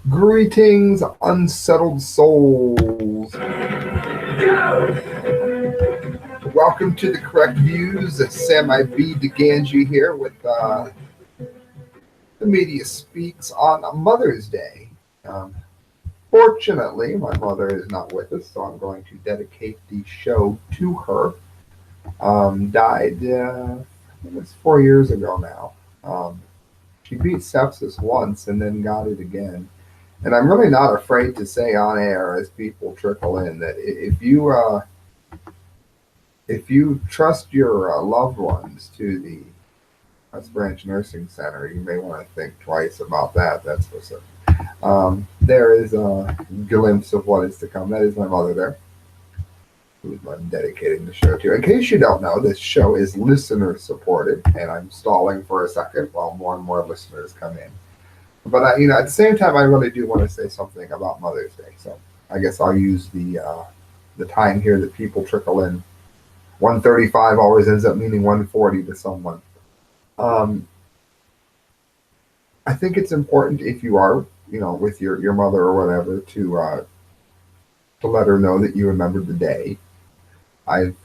Greetings, unsettled souls. Welcome to the Correct Views. Sam I. B. DeGangi here with the Media Speaks on Mother's Day. Fortunately, my mother is not with us, so I'm going to dedicate the show to her. Died, I think it's 4 years ago now. She beat sepsis once and then got it again. And I'm really not afraid to say on air as people trickle in that if you trust your loved ones to the West Branch Nursing Center, you may want to think twice about that. That's for certain. There is a glimpse of what is to come. That is my mother there, who I'm dedicating the show to. In case you don't know, this show is listener supported, and I'm stalling for a second while more and more listeners come in. But at the same time, I really do want to say something about Mother's Day. So I guess I'll use the time here that people trickle in. 135 always ends up meaning 140 to someone. I think it's important if you are, with your mother or whatever, to let her know that you remembered the day. I've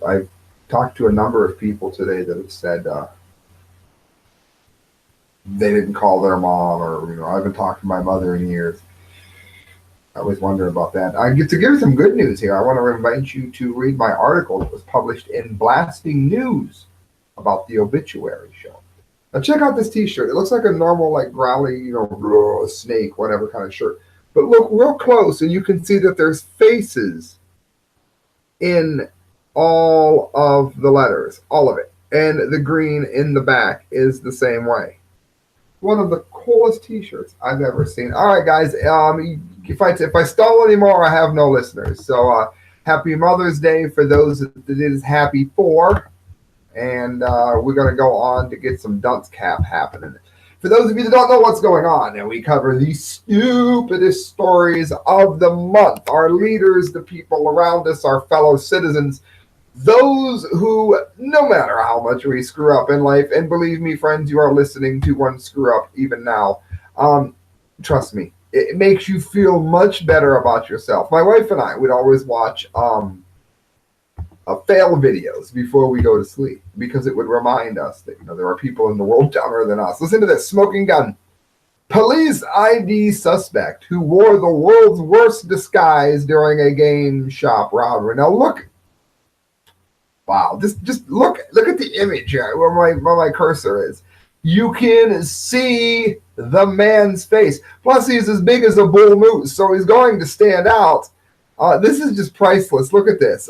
talked to a number of people today that have said they didn't call their mom, or I haven't talked to my mother in years. I always wonder about that. I get to give some good news here. I want to invite you to read my article that was published in Blasting News about the obituary show. Now check out this T-shirt. It looks like a normal, like growly, snake, whatever kind of shirt. But look real close, and you can see that there's faces in all of the letters, all of it, and the green in the back is the same way. One of the coolest T-shirts I've ever seen. All right, guys. If I stall anymore, I have no listeners. So happy Mother's Day for those that it is happy for. And we're going to go on to get some dunce cap happening. For those of you that don't know what's going on, and we cover the stupidest stories of the month. Our leaders, the people around us, our fellow citizens, those who, no matter how much we screw up in life, and believe me, friends, you are listening to one screw up even now. Trust me, it makes you feel much better about yourself. My wife and I would always watch fail videos before we go to sleep because it would remind us that there are people in the world dumber than us. Listen to this: smoking gun. Police ID suspect who wore the world's worst disguise during a game shop robbery. Now look. Wow, just look at the image here where my cursor is. You can see the man's face. Plus, he's as big as a bull moose, so he's going to stand out. This is just priceless. Look at this.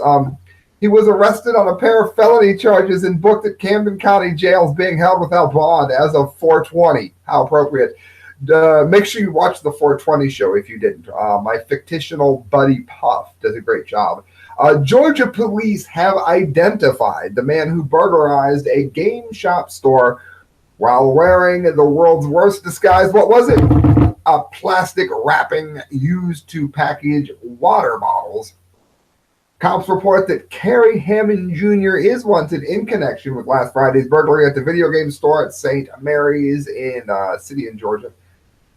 He was arrested on a pair of felony charges and booked at Camden County Jails, being held without bond as of 4/20. How appropriate. Make sure you watch the 420 show if you didn't. My fictional buddy Puff does a great job. Georgia police have identified the man who burglarized a game shop store while wearing the world's worst disguise. What was it? A plastic wrapping used to package water bottles. Cops report that Kerry Hammond Jr. is wanted in connection with last Friday's burglary at the video game store at St. Mary's in city in Georgia.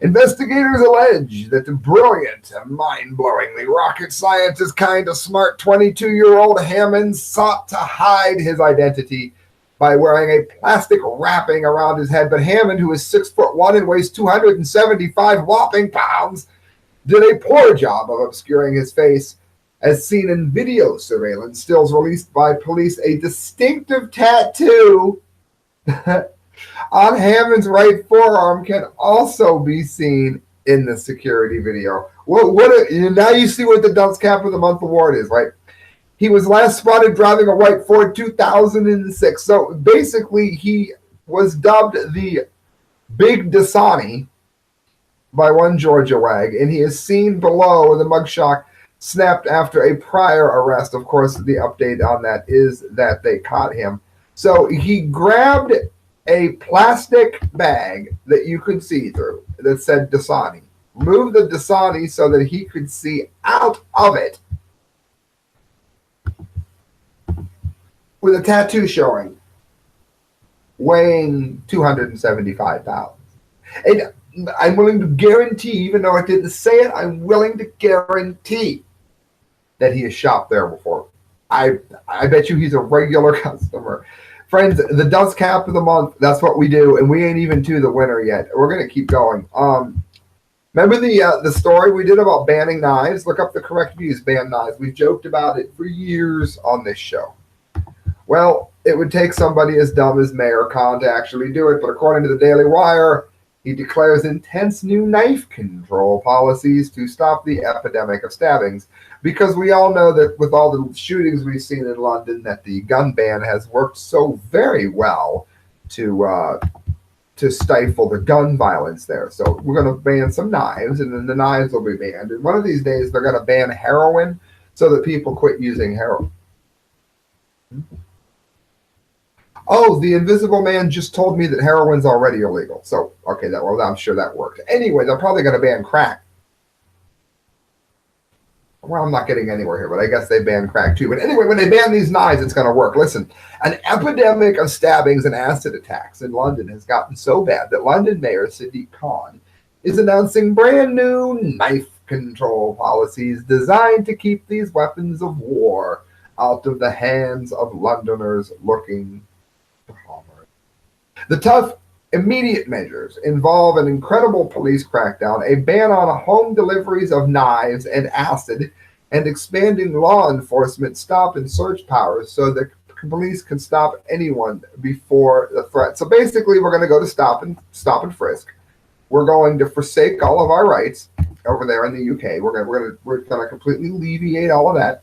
Investigators allege that the brilliant, mind-blowingly rocket scientist kind of smart 22-year-old Hammond sought to hide his identity by wearing a plastic wrapping around his head. But Hammond, who is 6'1" and weighs 275 whopping pounds, did a poor job of obscuring his face. As seen in video surveillance stills released by police, a distinctive tattoo on Hammond's right forearm can also be seen in the security video. Now you see what the Dunce Cap of the Month award is, right? He was last spotted driving a white Ford 2006. So basically, he was dubbed the Big Dasani by one Georgia wag, and he is seen below the mugshot snapped after a prior arrest. Of course, the update on that is that they caught him. So he grabbed a plastic bag that you could see through that said Dasani. Moved the Dasani so that he could see out of it with a tattoo showing, weighing 275 pounds. And I'm willing to guarantee, even though I didn't say it, I'm willing to guarantee that he has shopped there before. I bet you he's a regular customer. Friends, the DUNCE cap of the month, that's what we do, and we ain't even to the winner yet. We're going to keep going. Remember the story we did about banning knives? Look up the correct views, ban knives. We've joked about it for years on this show. Well, it would take somebody as dumb as Mayor Khan to actually do it, but according to the Daily Wire, he declares intense new knife control policies to stop the epidemic of stabbings, because we all know that with all the shootings we've seen in London, that the gun ban has worked so very well to stifle the gun violence there. So we're going to ban some knives, and then the knives will be banned. And one of these days, they're going to ban heroin so that people quit using heroin. Oh, the Invisible Man just told me that heroin's already illegal. So, okay, I'm sure that worked. Anyway, they're probably going to ban crack. Well, I'm not getting anywhere here, but I guess they ban crack too. But anyway, when they ban these knives, it's going to work. Listen, an epidemic of stabbings and acid attacks in London has gotten so bad that London Mayor Sadiq Khan is announcing brand new knife control policies designed to keep these weapons of war out of the hands of Londoners looking. The tough, immediate measures involve an incredible police crackdown, a ban on home deliveries of knives and acid, and expanding law enforcement stop and search powers so that police can stop anyone before the threat. So basically, we're going to go to stop and frisk. We're going to forsake all of our rights over there in the UK. We're going to completely alleviate all of that.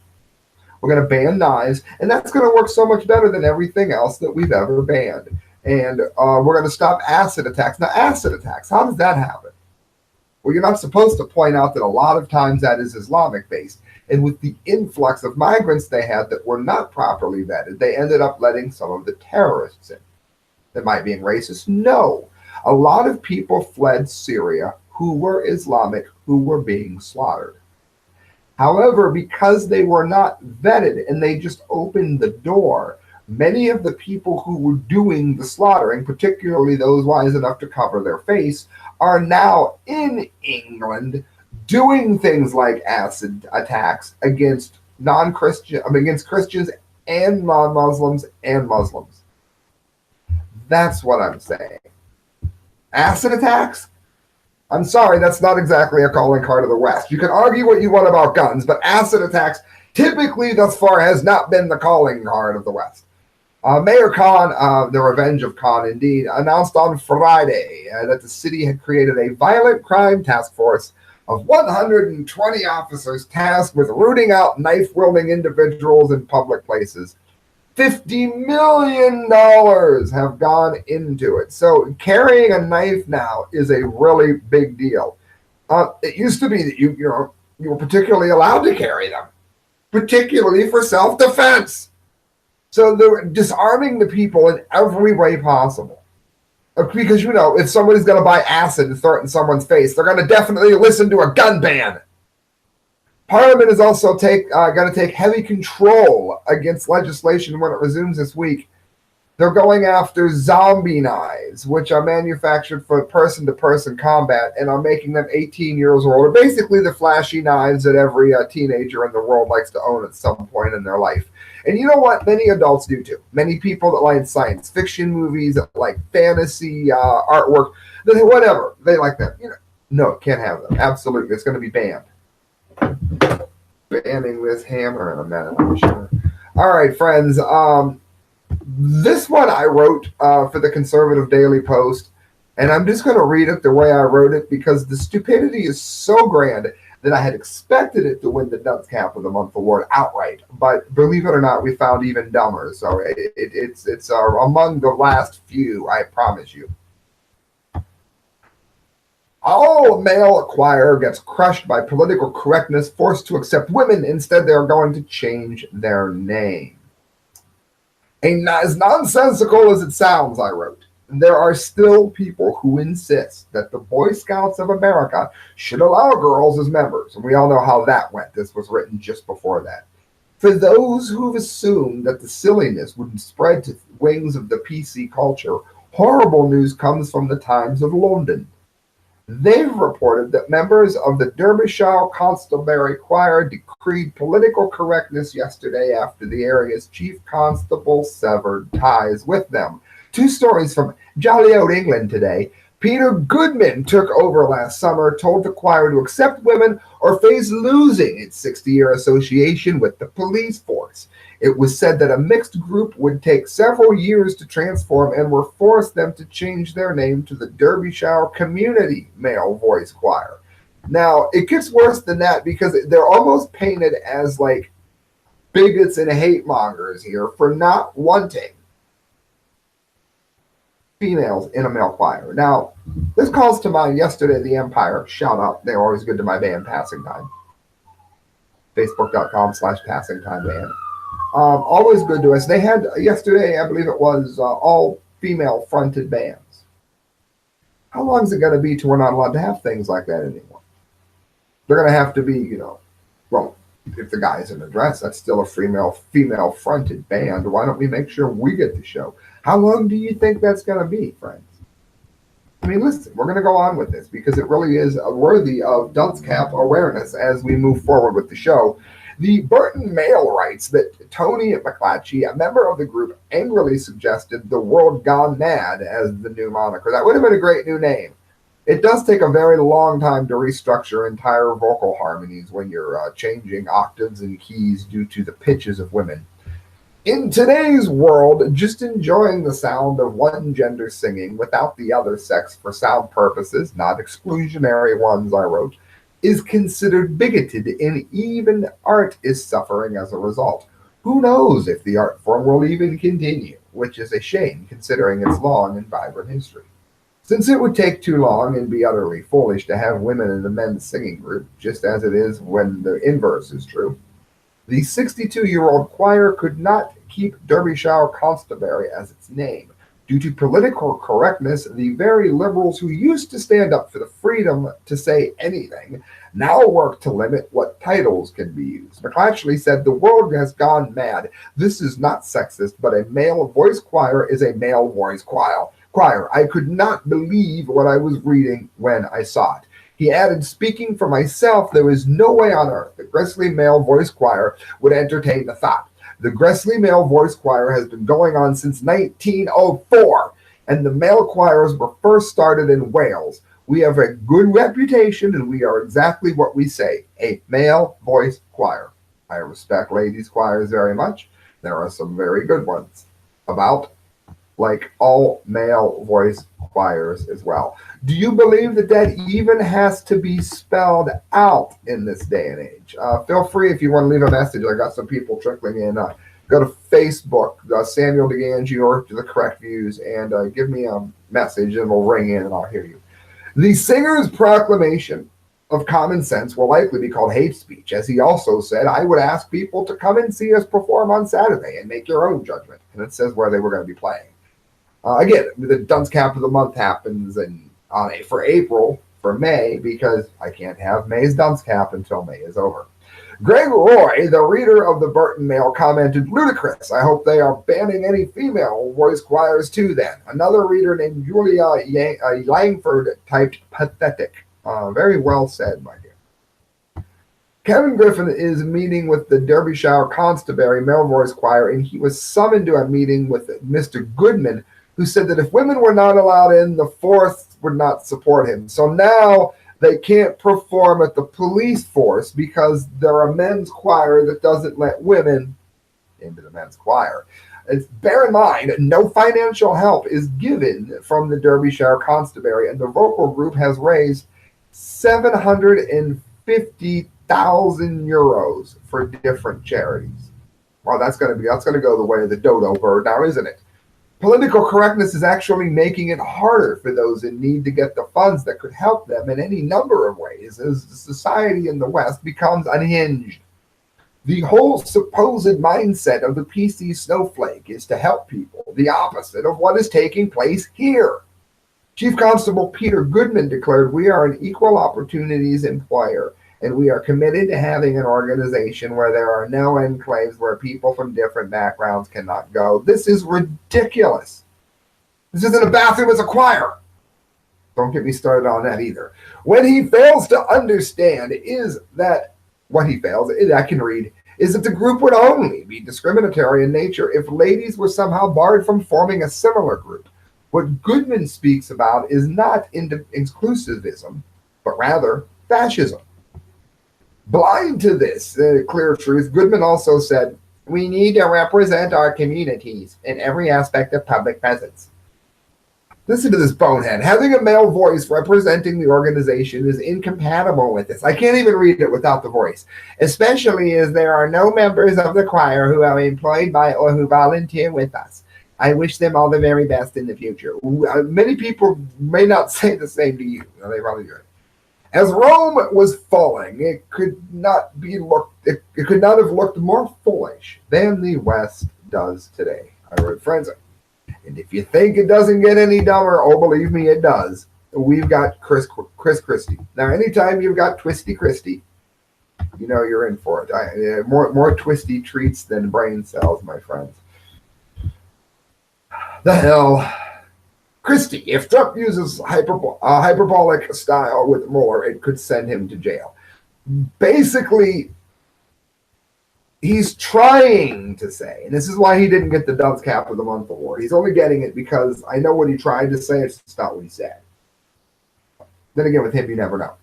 We're going to ban knives, and that's going to work so much better than everything else that we've ever banned. And we're going to stop acid attacks. Now, acid attacks, how does that happen? Well, you're not supposed to point out that a lot of times that is Islamic-based. And with the influx of migrants they had that were not properly vetted, they ended up letting some of the terrorists in. Am I being racist? No. A lot of people fled Syria who were Islamic, who were being slaughtered. However, because they were not vetted and they just opened the door, many of the people who were doing the slaughtering, particularly those wise enough to cover their face, are now in England doing things like acid attacks against against Christians and non-Muslims and Muslims. That's what I'm saying. Acid attacks? I'm sorry, that's not exactly a calling card of the West. You can argue what you want about guns, but acid attacks typically thus far has not been the calling card of the West. Mayor Khan, the revenge of Khan indeed, announced on Friday that the city had created a violent crime task force of 120 officers tasked with rooting out knife-wielding individuals in public places. $50 million have gone into it. So carrying a knife now is a really big deal. It used to be that you were particularly allowed to carry them, particularly for self-defense. So they're disarming the people in every way possible. Because, if somebody's going to buy acid and throw it in someone's face, they're going to definitely listen to a gun ban. Parliament is also going to take heavy control against legislation when it resumes this week. They're going after zombie knives, which are manufactured for person-to-person combat and are making them 18 years or older. Basically, the flashy knives that every teenager in the world likes to own at some point in their life. And you know what? Many adults do too. Many people that like science fiction movies, that like fantasy artwork, whatever, they like that. No, can't have them. Absolutely, it's going to be banned. Banning this hammer in a minute, I'm sure. All right, friends. This one I wrote for the Conservative Daily Post, and I'm just going to read it the way I wrote it because the stupidity is so grand that I had expected it to win the Dunce Cap of the Month award outright. But believe it or not, we found even dumber. So it's among the last few, I promise you. All male choir gets crushed by political correctness, forced to accept women. Instead, they are going to change their name. As nonsensical as it sounds, I wrote, there are still people who insist that the Boy Scouts of America should allow girls as members. And we all know how that went. This was written just before that. For those who've assumed that the silliness would spread to wings of the PC culture, horrible news comes from the Times of London. They've reported that members of the Derbyshire Constabulary Choir decreed political correctness yesterday after the area's chief constable severed ties with them. Two stories from Jolly Old England today. Peter Goodman took over last summer, told the choir to accept women or face losing its 60-year association with the police force. It was said that a mixed group would take several years to transform and were forced them to change their name to the Derbyshire Community Male Voice Choir. Now, it gets worse than that because they're almost painted as like bigots and hate mongers here for not wanting females in a male choir. Now, this calls to mind yesterday the Empire. Shout out. They're always good to my band, Passing Time. Facebook.com/PassingTimeBand. Always good to us. They had yesterday, I believe it was, all female fronted bands. How long is it going to be till we're not allowed to have things like that anymore? They're going to have to be, well, if the guy is in a dress, that's still a female fronted band. Why don't we make sure we get the show? How long do you think that's going to be, friends? I mean, listen, we're going to go on with this because it really is worthy of dunce cap awareness as we move forward with the show. The Burton Mail writes that Tony McClatchy, a member of the group, angrily suggested the World Gone Mad as the new moniker. That would have been a great new name. It does take a very long time to restructure entire vocal harmonies when you're changing octaves and keys due to the pitches of women. In today's world, just enjoying the sound of one gender singing without the other sex for sound purposes, not exclusionary ones, I wrote, is considered bigoted, and even art is suffering as a result. Who knows if the art form will even continue, which is a shame considering its long and vibrant history. Since it would take too long and be utterly foolish to have women in the men's singing group, just as it is when the inverse is true, the 62-year-old choir could not keep Derbyshire Constabulary as its name. Due to political correctness, the very liberals who used to stand up for the freedom to say anything now work to limit what titles can be used. McClatchy said, "The world has gone mad. This is not sexist, but a male voice choir is a male voice choir. I could not believe what I was reading when I saw it." He added, "Speaking for myself, there is no way on earth the Gressley Male Voice Choir would entertain the thought. The Gressley Male Voice Choir has been going on since 1904, and the male choirs were first started in Wales. We have a good reputation, and we are exactly what we say, a male voice choir. I respect ladies' choirs very much. There are some very good ones about like all male voice choirs as well. Do you believe that even has to be spelled out in this day and age? Feel free if you want to leave a message. I got some people trickling in. Go to Facebook, Samuel DeGangi, or to the Correct Views, and give me a message, and we'll ring in, and I'll hear you. The singer's proclamation of common sense will likely be called hate speech. As he also said, I would ask people to come and see us perform on Saturday and make your own judgment. And it says where they were going to be playing. Again, the Dunce Cap of the Month happens for April, for May, because I can't have May's Dunce Cap until May is over. Greg Roy, the reader of the Burton Mail, commented, "Ludicrous. I hope they are banning any female voice choirs too then." Another reader named Julia Langford typed, "Pathetic." Very well said, my dear. Kevin Griffin is meeting with the Derbyshire Constabulary Male Voice Choir, and he was summoned to a meeting with Mr. Goodman, who said that if women were not allowed in, the force would not support him. So now they can't perform at the police force because they're a men's choir that doesn't let women into the men's choir. Bear in mind, no financial help is given from the Derbyshire Constabulary, and the vocal group has raised €750,000 for different charities. Well, that's going to go the way of the dodo bird now, isn't it? Political correctness is actually making it harder for those in need to get the funds that could help them in any number of ways as the society in the West becomes unhinged. The whole supposed mindset of the PC snowflake is to help people, the opposite of what is taking place here. Chief Constable Peter Goodman declared, "We are an equal opportunities employer, and we are committed to having an organization where there are no enclaves where people from different backgrounds cannot go." This is ridiculous. This isn't a bathroom, it's a choir. Don't get me started on that either. When he fails to understand is that what he fails, I can read, is that the group would only be discriminatory in nature if ladies were somehow barred from forming a similar group. What Goodman speaks about is not inclusivism, but rather fascism. Blind to this clear truth, Goodman also said, we need to represent our communities in every aspect of public presence. Listen to this bonehead. Having a male voice representing the organization is incompatible with this. I can't even read it without the voice, especially as there are no members of the choir who are employed by or who volunteer with us. I wish them all the very best in the future. Many people may not say the same to you. No, they probably do. As Rome was falling, it could not have looked more foolish than the West does today. I wrote, friends, and if you think it doesn't get any dumber, oh, believe me, it does. We've got Chris Christie. Now, anytime you've got Twisty Christie, you know you're in for it. More twisty treats than brain cells, my friends. The hell. Christie, if Trump uses hyperbolic style with Mueller, it could send him to jail. Basically, he's trying to say, and this is why he didn't get the Dunce Cap of the Month award. He's only getting it because I know what he tried to say, it's not what he said. Then again, with him, you never know.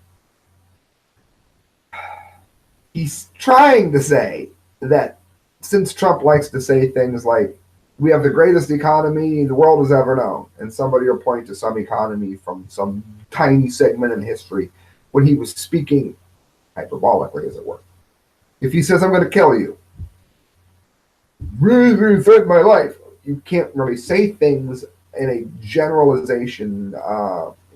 He's trying to say that since Trump likes to say things like, we have the greatest economy the world has ever known, and somebody will point to some economy from some tiny segment in history when he was speaking hyperbolically, as it were. If he says, I'm going to kill you, really threaten my life, you can't really say things in a generalization.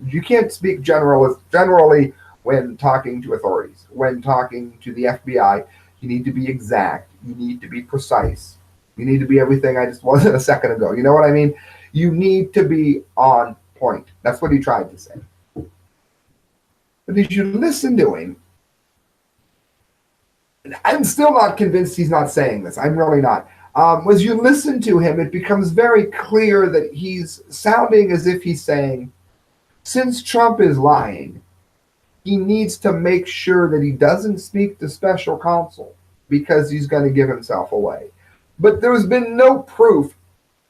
You can't speak generally when talking to authorities. When talking to the FBI, you need to be exact. You need to be precise. You need to be everything I just wasn't a second ago. You know what I mean? You need to be on point. That's what he tried to say. But as you listen to him, I'm still not convinced he's not saying this. I'm really not. As you listen to him, it becomes very clear that he's sounding as if he's saying, since Trump is lying, he needs to make sure that he doesn't speak to special counsel because he's going to give himself away. But there's been no proof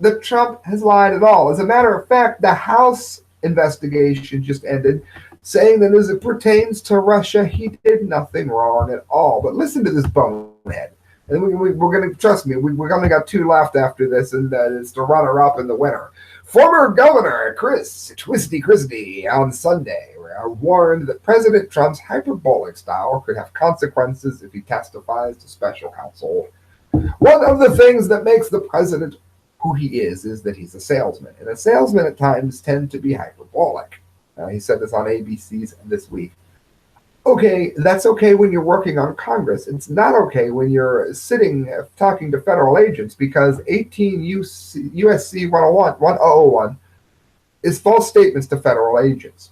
that Trump has lied at all. As a matter of fact, the House investigation just ended, saying that as it pertains to Russia, he did nothing wrong at all. But listen to this bonehead. And we're going to, trust me, we've only got two left after this, and it's the runner-up and the winner. Former Governor Chris Christie on Sunday warned that President Trump's hyperbolic style could have consequences if he testifies to special counsel. One of the things that makes the president who he is that he's a salesman. And a salesman at times tend to be hyperbolic. He said this on ABC's This Week. Okay, that's okay when you're working on Congress. It's not okay when you're sitting talking to federal agents, because 18 USC 1001 is false statements to federal agents.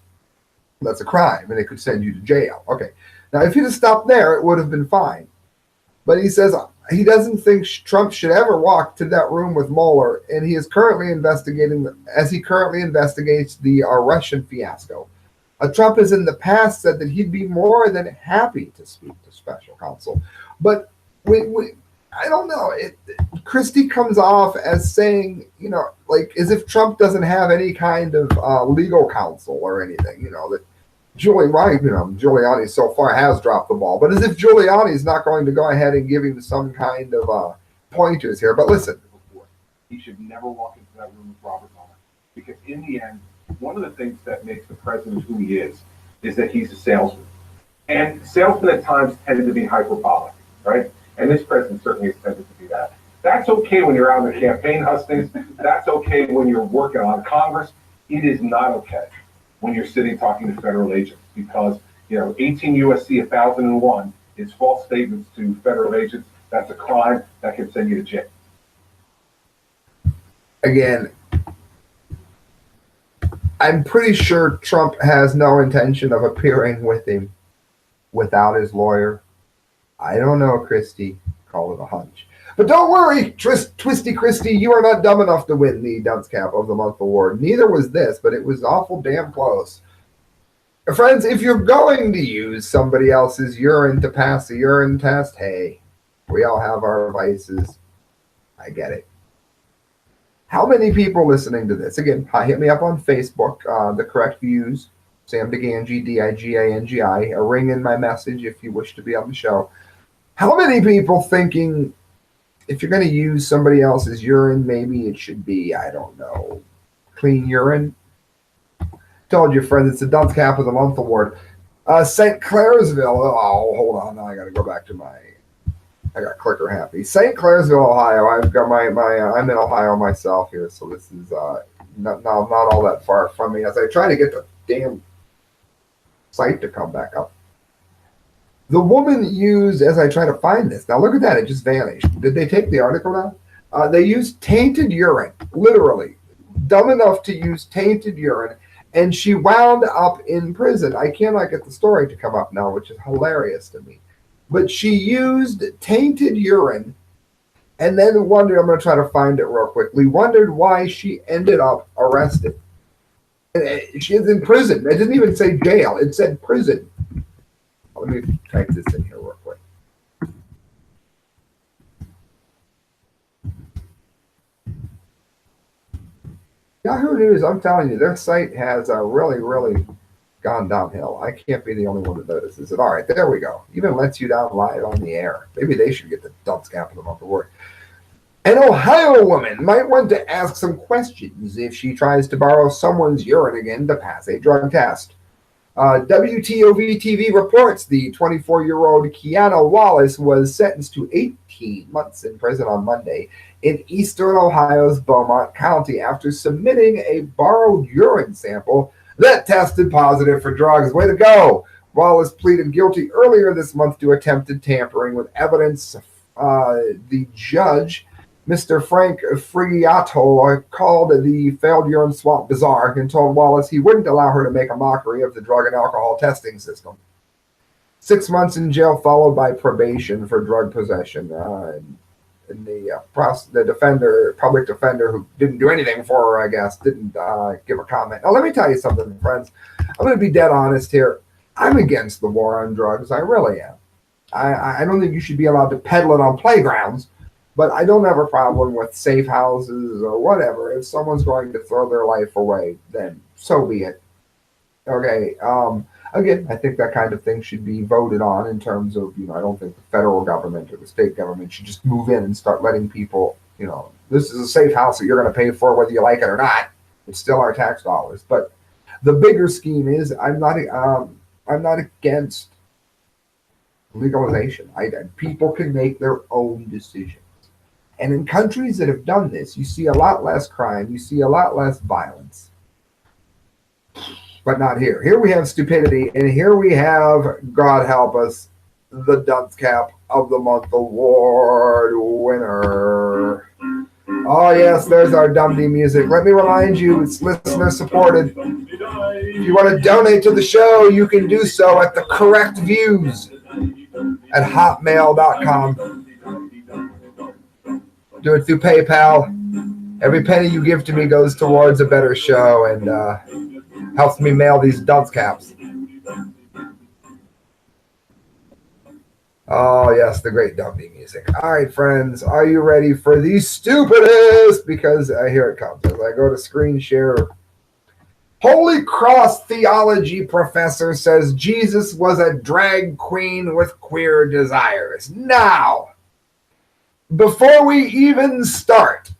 That's a crime, and it could send you to jail. Okay, now if he'd have stopped there, it would have been fine. But he says he doesn't think Trump should ever walk to that room with Mueller, and he is currently investigating, as he currently investigates the Russian fiasco. Trump has in the past said that he'd be more than happy to speak to special counsel. But I don't know. Christie comes off as saying, like as if Trump doesn't have any kind of legal counsel or anything, that Giuliani so far has dropped the ball, but as if Giuliani's not going to go ahead and give him some kind of pointers here. But listen. He should never walk into that room with Robert Mueller, because in the end, one of the things that makes the president who he is that he's a salesman. And salesmen at times tend to be hyperbolic, right? And this president certainly has tended to be that. That's okay when you're out in the campaign hustings. That's okay when you're working on Congress. It is not okay when you're sitting talking to federal agents, because 18 USC 1001 is false statements to federal agents. That's a crime that can send you to jail. Again, I'm pretty sure Trump has no intention of appearing with him without his lawyer. I don't know, Christie. Call it a hunch. But don't worry, Twisty Christie, you are not dumb enough to win the Dunce Cap of the Month award. Neither was this, but it was awful damn close. Friends, if you're going to use somebody else's urine to pass a urine test, hey, we all have our vices. I get it. How many people listening to this? Again, hit me up on Facebook, The Correct Views, Sam DeGangi, Digangi, a ring in my message if you wish to be on the show. How many people thinking if you're going to use somebody else's urine, maybe it should be, I don't know, clean urine? Told you, friends, it's the Dunce Cap of the Month Award. St. Clairsville. Oh, hold on. Now I got to go back to my. I got clicker happy. St. Clairsville, Ohio. I've got my. I'm in Ohio myself here, so this is not all that far from me. As I try to get the damn site to come back up. The woman used, as I try to find this. Now look at that. It just vanished. Did they take the article down? They used tainted urine, literally, dumb enough to use tainted urine. And she wound up in prison. I cannot get the story to come up now, which is hilarious to me. But she used tainted urine and then wondered, I'm going to try to find it real quickly, wondered why she ended up arrested. And she is in prison. It didn't even say jail. It said prison. Let me type this in here real quick. Yahoo News, I'm telling you, their site has really, really gone downhill. I can't be the only one that notices it. All right, there we go. Even lets you down live on the air. Maybe they should get the Dunce Cap of the Month Award. An Ohio woman might want to ask some questions if she tries to borrow someone's urine again to pass a drug test. WTOV-TV reports the 24-year-old Kiana Wallace was sentenced to 18 months in prison on Monday in eastern Ohio's Beaumont County after submitting a borrowed urine sample that tested positive for drugs. Way to go! Wallace pleaded guilty earlier this month to attempted tampering with evidence. The judge, Mr. Frank Frigato, called the failed urine swap bizarre and told Wallace he wouldn't allow her to make a mockery of the drug and alcohol testing system. 6 months in jail followed by probation for drug possession. And the defender, public defender, who didn't do anything for her, I guess, didn't give a comment. Now, let me tell you something, friends. I'm going to be dead honest here. I'm against the war on drugs. I really am. I don't think you should be allowed to peddle it on playgrounds. But I don't have a problem with safe houses or whatever. If someone's going to throw their life away, then so be it. Okay. Again, I think that kind of thing should be voted on in terms of, I don't think the federal government or the state government should just move in and start letting people, this is a safe house that you're going to pay for whether you like it or not. It's still our tax dollars. But the bigger scheme is I'm not against legalization. People can make their own decisions. And in countries that have done this, you see a lot less crime, you see a lot less violence. But not here. Here we have stupidity, and here we have, God help us, the Dunce Cap of the Month Award winner. Oh, yes, there's our Dumdy music. Let me remind you, it's listener supported. If you want to donate to the show, you can do so at the Correct Views at hotmail.com. Do it through PayPal. Every penny you give to me goes towards a better show and helps me mail these Dunce Caps. Oh, yes, the great Dumdy music. All right, friends, are you ready for the stupidest? Because here it comes. As I go to screen share. Holy Cross theology professor says Jesus was a drag queen with queer desires. Now, before we even start,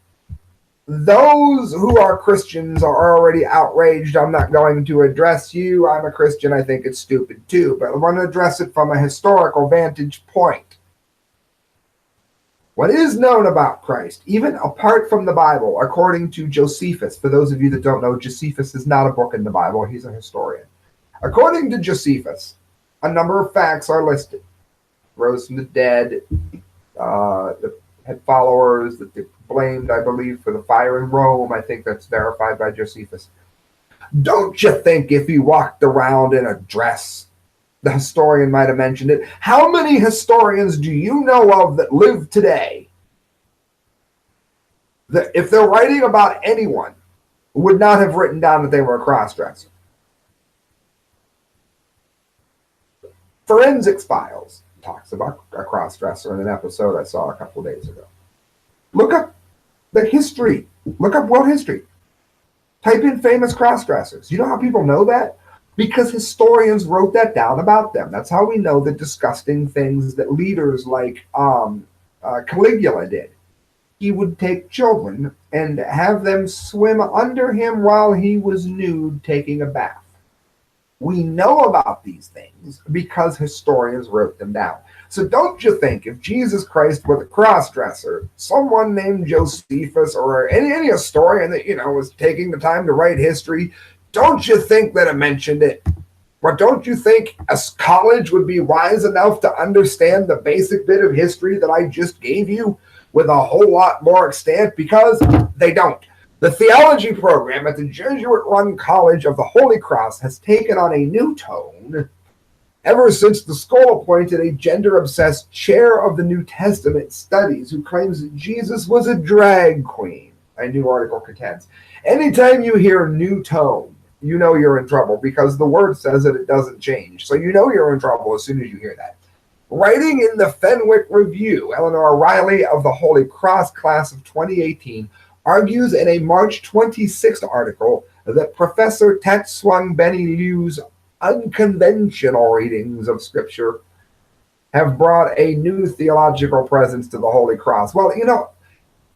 those who are Christians are already outraged. I'm not going to address you. I'm a Christian. I think it's stupid too. But I want to address it from a historical vantage point. What is known about Christ, even apart from the Bible, according to Josephus, for those of you that don't know, Josephus is not a book in the Bible. He's a historian. According to Josephus, a number of facts are listed. Rose from the dead, had followers that they blamed, I believe, for the fire in Rome. I think that's verified by Josephus. Don't you think if he walked around in a dress, the historian might have mentioned it? How many historians do you know of that live today that, if they're writing about anyone, would not have written down that they were a cross-dresser? Forensics Files talks about a cross-dresser in an episode I saw a couple days ago. Look up the history. Look up world history. Type in famous cross-dressers. You know how people know that? Because historians wrote that down about them. That's how we know the disgusting things that leaders like Caligula did. He would take children and have them swim under him while he was nude taking a bath. We know about these things because historians wrote them down. So don't you think if Jesus Christ were the cross-dresser, someone named Josephus or any historian that, was taking the time to write history, don't you think that it mentioned it? Or don't you think a college would be wise enough to understand the basic bit of history that I just gave you with a whole lot more extent? Because they don't. The theology program at the Jesuit-run College of the Holy Cross has taken on a new tone ever since the school appointed a gender-obsessed chair of the New Testament studies who claims that Jesus was a drag queen, a new article contends. Anytime you hear new tone, you know you're in trouble because the word says that it doesn't change. So you know you're in trouble as soon as you hear that. Writing in the Fenwick Review, Eleanor Riley of the Holy Cross class of 2018 argues in a March 26th article that Professor Tatswang Benny Liu's unconventional readings of Scripture have brought a new theological presence to the Holy Cross. Well,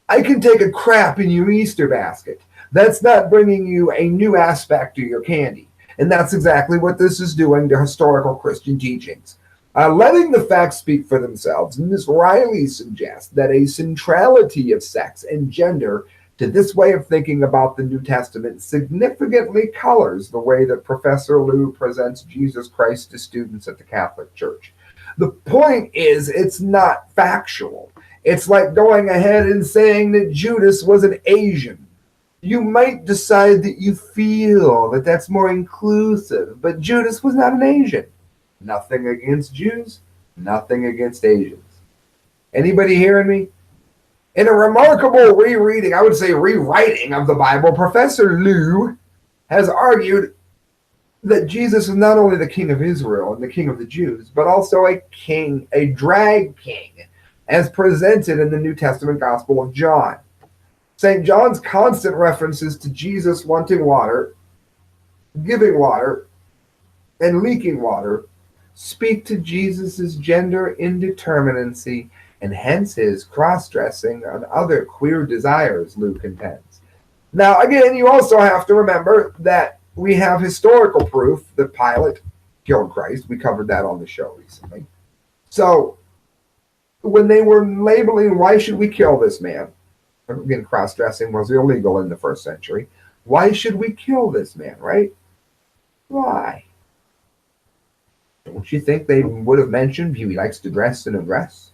I can take a crap in your Easter basket. That's not bringing you a new aspect to your candy. And that's exactly what this is doing to historical Christian teachings. Letting the facts speak for themselves, Ms. Riley suggests that a centrality of sex and gender to this way of thinking about the New Testament significantly colors the way that Professor Liu presents Jesus Christ to students at the Catholic Church. The point is, it's not factual. It's like going ahead and saying that Judas was an Asian. You might decide that you feel that that's more inclusive, but Judas was not an Asian. Nothing against Jews, nothing against Asians. Anybody hearing me? In a remarkable rereading, I would say rewriting of the Bible, Professor Liu has argued that Jesus is not only the King of Israel and the King of the Jews, but also a king, a drag king, as presented in the New Testament Gospel of John. St. John's constant references to Jesus wanting water, giving water, and leaking water speak to Jesus' gender indeterminacy and hence his cross-dressing and other queer desires, Liu contends. Now, again, you also have to remember that we have historical proof that Pilate killed Christ. We covered that on the show recently. So, when they were labeling, why should we kill this man? Again, cross-dressing was illegal in the first century. Why should we kill this man, right? Why? Don't you think they would have mentioned he likes to dress in a dress?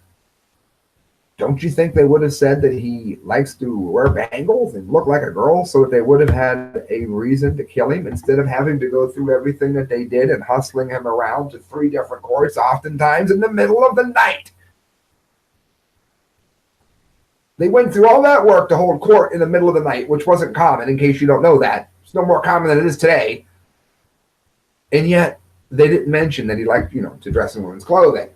Don't you think they would have said that he likes to wear bangles and look like a girl so that they would have had a reason to kill him instead of having to go through everything that they did and hustling him around to 3 different courts, oftentimes in the middle of the night? They went through all that work to hold court in the middle of the night, which wasn't common, in case you don't know that. It's no more common than it is today. And yet, they didn't mention that he liked, to dress in women's clothing.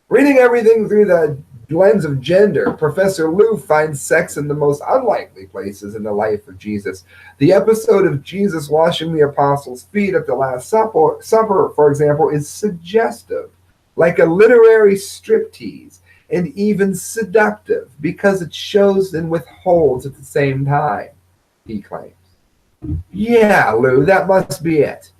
Reading everything through the lens of gender, Professor Liu finds sex in the most unlikely places in the life of Jesus. The episode of Jesus washing the apostles' feet at the Last Supper, for example, is suggestive, like a literary striptease, and even seductive, because it shows and withholds at the same time, he claims. Yeah, Liu, that must be it.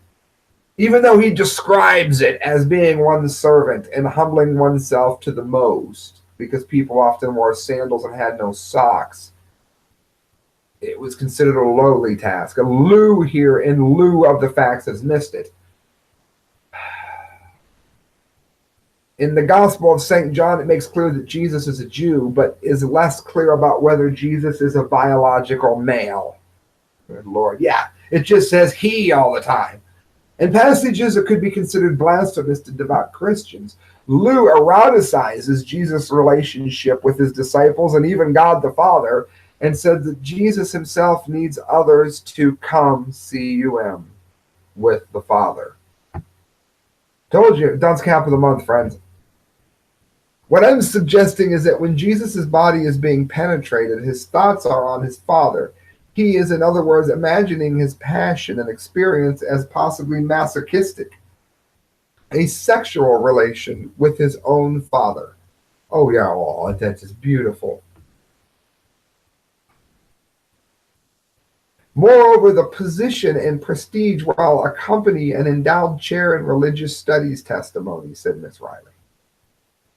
Even though he describes it as being one's servant and humbling oneself to the most, because people often wore sandals and had no socks, it was considered a lowly task. A Liu here, in lieu of the facts, has missed it. In the Gospel of St. John, it makes clear that Jesus is a Jew, but is less clear about whether Jesus is a biological male. Good Lord, yeah, it just says he all the time. In passages that could be considered blasphemous to devout Christians, Liu eroticizes Jesus' relationship with his disciples and even God the Father, and said that Jesus himself needs others to come cum with the Father. Told you, dunce cap of the month, friends. What I'm suggesting is that when Jesus' body is being penetrated, his thoughts are on his Father. He is, in other words, imagining his passion and experience as possibly masochistic, a sexual relation with his own Father. Oh, yeah, oh, that is beautiful. Moreover, the position and prestige while accompany an endowed chair in religious studies testimony, said Miss Riley.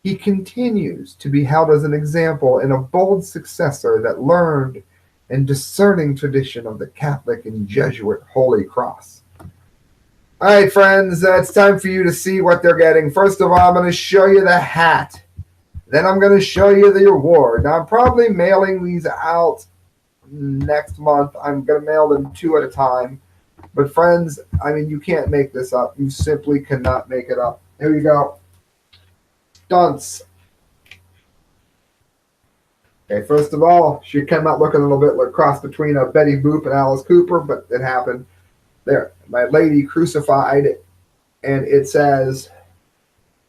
He continues to be held as an example and a bold successor that learned and discerning tradition of the Catholic and Jesuit Holy Cross. All right, friends, it's time for you to see what they're getting. First of all, I'm going to show you the hat. Then I'm going to show you the award. Now, I'm probably mailing these out next month. I'm going to mail them 2 at a time. But, friends, I mean, you can't make this up. You simply cannot make it up. Here you go. Dunce. Okay, first of all, she came out looking a little bit like cross between a Betty Boop and Alice Cooper, but it happened. There, my lady crucified, and it says,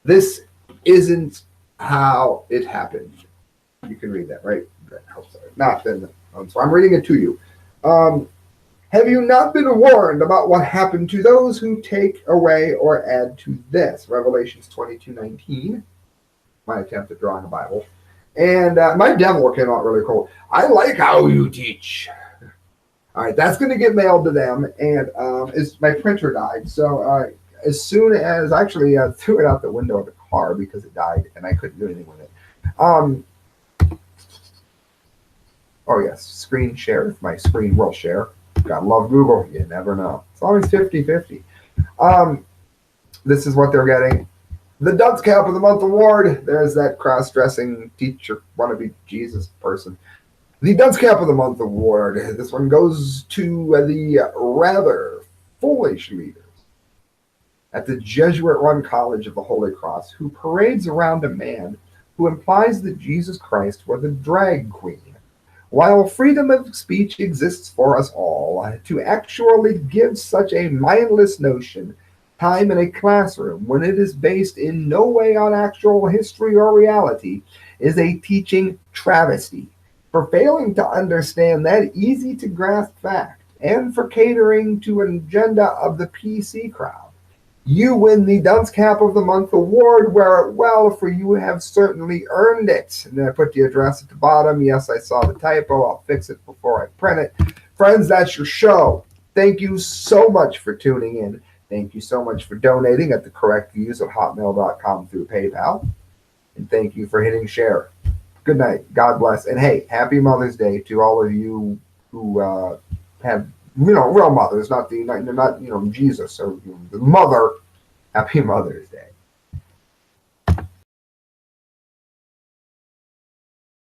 "This isn't how it happened." You can read that, right? Not then. So I'm reading it to you. Have you not been warned about what happened to those who take away or add to this? Revelations 22:19. My attempt at drawing a Bible. And my devil came out really cool. I like how you teach. All right, that's going to get mailed to them. And my printer died. So as soon as, actually, I threw it out the window of the car because it died and I couldn't do anything with it. Oh, yes, screen share. If my screen will share. Gotta love Google. You never know. It's always 50-50. This is what they're getting. The Dunce Cap of the Month Award. There's that cross-dressing teacher, wannabe Jesus person. The Dunce Cap of the Month Award. This one goes to the rather foolish leaders at the Jesuit-run College of the Holy Cross who parades around a man who implies that Jesus Christ was a drag queen. While freedom of speech exists for us all, to actually give such a mindless notion time in a classroom when it is based in no way on actual history or reality is a teaching travesty. For failing to understand that easy-to-grasp fact and for catering to an agenda of the PC crowd, you win the Dunce Cap of the Month Award, wear it well, for you have certainly earned it. And then I put the address at the bottom. Yes, I saw the typo. I'll fix it before I print it. Friends, that's your show. Thank you so much for tuning in. Thank you so much for donating at the correct views at hotmail.com through PayPal. And thank you for hitting share. Good night. God bless. And hey, happy Mother's Day to all of you who have, real mothers, not Jesus or the mother. Happy Mother's Day.